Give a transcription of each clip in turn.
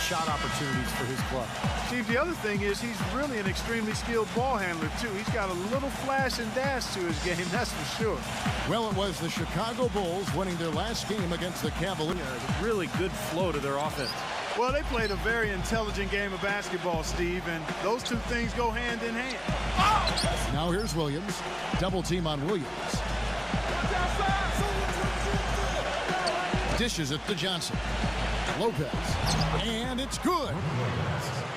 shot opportunities for his club. Steve, the other thing is he's really an extremely skilled ball handler, too. He's got a little flash and dash to his game, that's for sure. Well, it was the Chicago Bulls winning their last game against the Cavaliers. Yeah, really good flow to their offense. Well, they played a very intelligent game of basketball, Steve, and those two things go hand in hand. Now here's Williams. Double team on Williams. Dishes it to Johnson. Lopez. And it's good.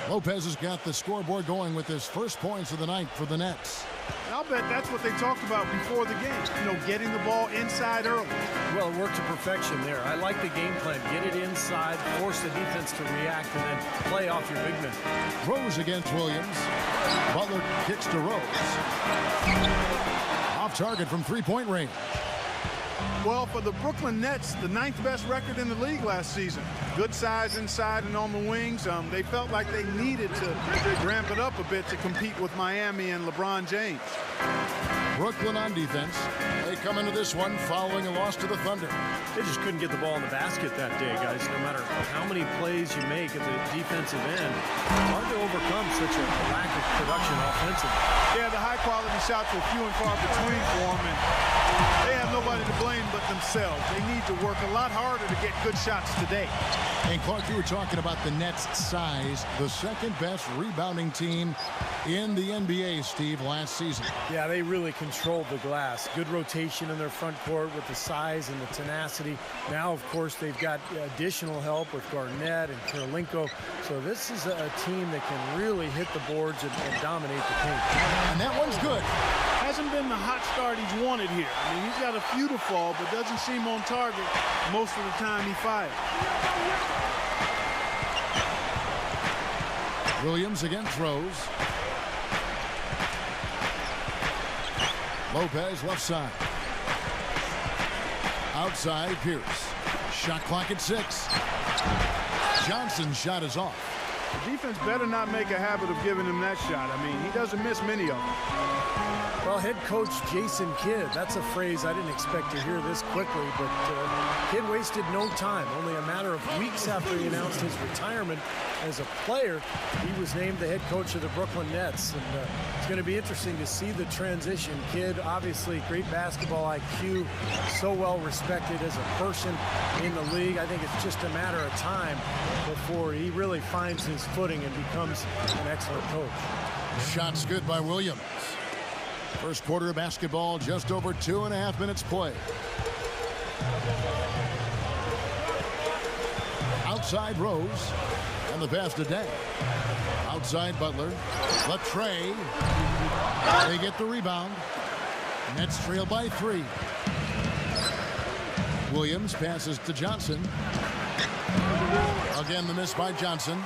Lopez has got the scoreboard going with his first points of the night for the Nets. And I'll bet that's what they talked about before the game. You know, getting the ball inside early. Well, it worked to perfection there. I like the game plan. Get it inside, force the defense to react, and then play off your big men. Rose against Williams. Butler kicks to Rose. Off target from three-point range. Well, for the Brooklyn Nets, the 9th best record in the league last season. Good size inside and on the wings. They felt like they needed to ramp it up a bit to compete with Miami and LeBron James. Brooklyn on defense. They come into this one following a loss to the Thunder. They just couldn't get the ball in the basket that day, guys. No matter how many plays you make at the defensive end, it's hard to overcome such a lack of production offensively. Yeah, the high-quality shots were few and far between for them, and they have nobody to blame but themselves. They need to work a lot harder to get good shots today. And Clark, you were talking about the Nets' size, the second-best rebounding team in the NBA, Steve, last season. Yeah, they really controlled the glass. Good rotation in their front court with the size and the tenacity. Now, of course, they've got additional help with Garnett and Kirilenko. So this is a team that can really hit the boards and dominate the paint. And that one's good. Hasn't been the hot start he's wanted here. I mean, he's got a few to fall, but doesn't seem on target most of the time he fires. Williams against Rose. Lopez left side. Outside Pierce. Shot clock at 6. Johnson's shot is off. The defense better not make a habit of giving him that shot. I mean, he doesn't miss many of them. Well, head coach Jason Kidd, that's a phrase I didn't expect to hear this quickly, but Kidd wasted no time. Only a matter of weeks after he announced his retirement as a player, he was named the head coach of the Brooklyn Nets. And it's going to be interesting to see the transition. Kidd, obviously, great basketball IQ, so well respected as a person in the league. I think it's just a matter of time before he really finds his footing and becomes an excellent coach. Shots good by Williams. First quarter of basketball, just over 2.5 minutes play. Outside Rose, and the pass to Day. Outside Butler, Latrey. They get the rebound. Nets trail by 3. Williams passes to Johnson. Again, the miss by Johnson.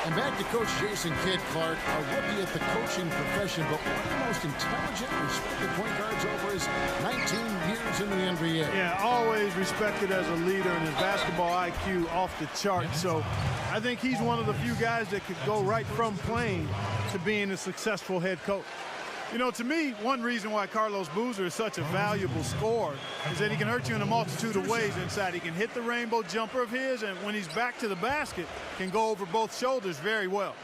And back to Coach Jason Kidd, Clark, a rookie at the coaching profession, but one of the most intelligent, respected point guards over his 19 years in the NBA. Yeah, always respected as a leader, and his basketball IQ off the chart. So I think he's one of the few guys that could go right from playing to being a successful head coach. You know, to me, one reason why Carlos Boozer is such a valuable scorer is that he can hurt you in a multitude of ways inside. He can hit the rainbow jumper of his, and when he's back to the basket, can go over both shoulders very well.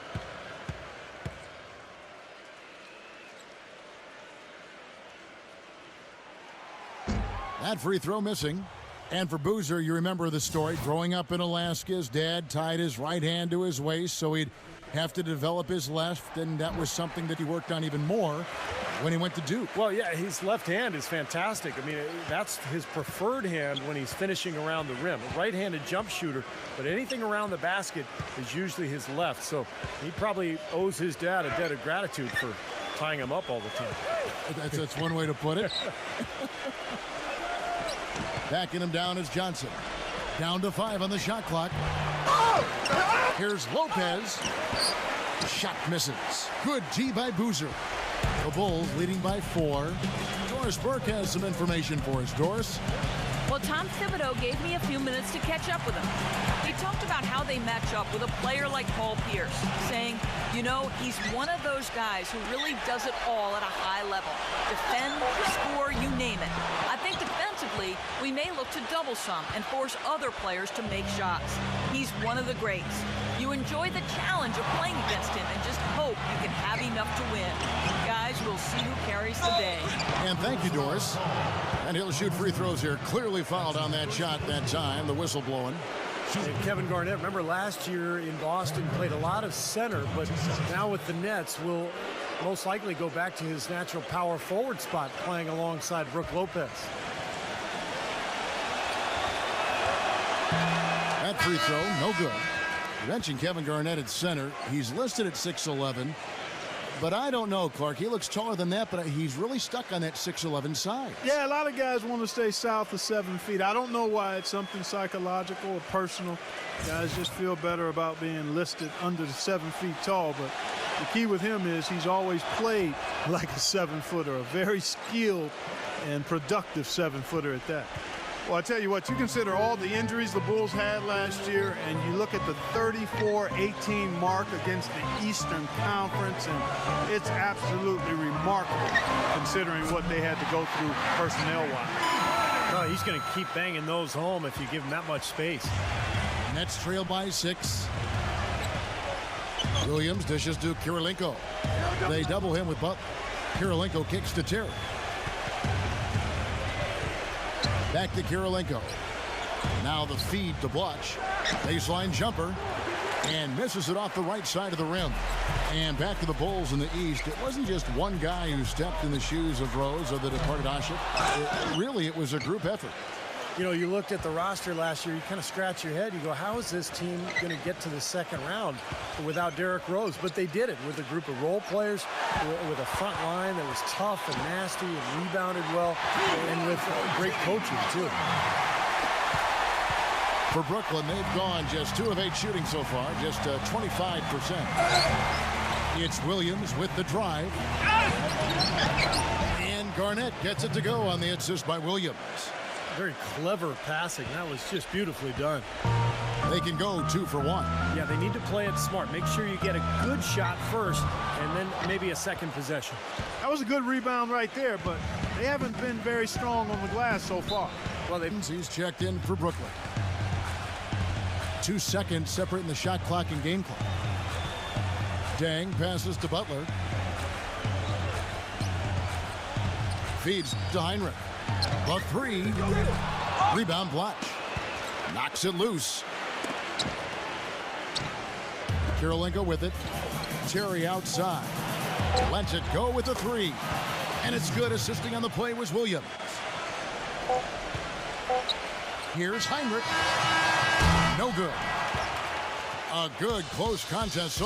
That free throw missing. And for Boozer, you remember the story. Growing up in Alaska, his dad tied his right hand to his waist so he'd have to develop his left, and that was something that he worked on even more when he went to Duke. Well, yeah, his left hand is fantastic. I mean, that's his preferred hand when he's finishing around the rim. A right-handed jump shooter, but anything around the basket is usually his left. So he probably owes his dad a debt of gratitude for tying him up all the time. That's one way to put it. Backing him down is Johnson. Down to 5 on the shot clock. Here's Lopez. Shot misses. Good D by Boozer. The Bulls leading by 4. Doris Burke has some information for us. Doris? Well, Tom Thibodeau gave me a few minutes to catch up with him. He talked about how they match up with a player like Paul Pierce, saying, you know, he's one of those guys who really does it all at a high level. Defend, score, you name it. I think defensively, defensively, we may look to double some and force other players to make shots. He's one of the greats. You enjoy the challenge of playing against him and just hope you can have enough to win. Guys, we'll see who carries the day. And thank you, Doris. And he'll shoot free throws here. Clearly fouled on that shot that time. The whistle blowing. And Kevin Garnett, remember last year in Boston, played a lot of center, but now with the Nets will most likely go back to his natural power forward spot, playing alongside Brook Lopez. That free throw, no good. You mentioned Kevin Garnett at center. He's listed at 6'11", but I don't know, Clark. He looks taller than that, but he's really stuck on that 6'11" size. Yeah, a lot of guys want to stay south of 7 feet. I don't know why. It's something psychological or personal. Guys just feel better about being listed under the 7 feet tall, but the key with him is he's always played like a 7-footer, a very skilled and productive 7-footer at that. Well, I tell you what, you consider all the injuries the Bulls had last year, and you look at the 34-18 mark against the Eastern Conference, and it's absolutely remarkable considering what they had to go through personnel-wise. Oh, he's going to keep banging those home if you give him that much space. Nets trail by 6. Williams dishes to Kirilenko. They double him with Butler. Kirilenko kicks to Terry. Back to Kirilenko. Now the feed to Butch. Baseline jumper. And misses it off the right side of the rim. And back to the Bulls in the East. It wasn't just one guy who stepped in the shoes of Rose or the departed Asha. Really, it was a group effort. You know, you looked at the roster last year, you kind of scratch your head. You go, how is this team going to get to the second round without Derrick Rose? But they did it with a group of role players, with a front line that was tough and nasty and rebounded well, and with great coaching, too. For Brooklyn, they've gone just 2 of 8 shooting so far, just 25%. It's Williams with the drive. And Garnett gets it to go on the assist by Williams. Very clever passing. That was just beautifully done. They can go 2 for 1. Yeah, they need to play it smart. Make sure you get a good shot first, and then maybe a second possession. That was a good rebound right there, but they haven't been very strong on the glass so far. Well, he's checked in for Brooklyn. 2 seconds separating the shot clock and game clock. Dang passes to Butler. Feeds to Heinrich. The 3. Rebound Blatch. Knocks it loose. Kirilenko with it. Terry outside. Lets it go with the 3. And it's good. Assisting on the play was Williams. Here's Heinrich. No good. A good close contest.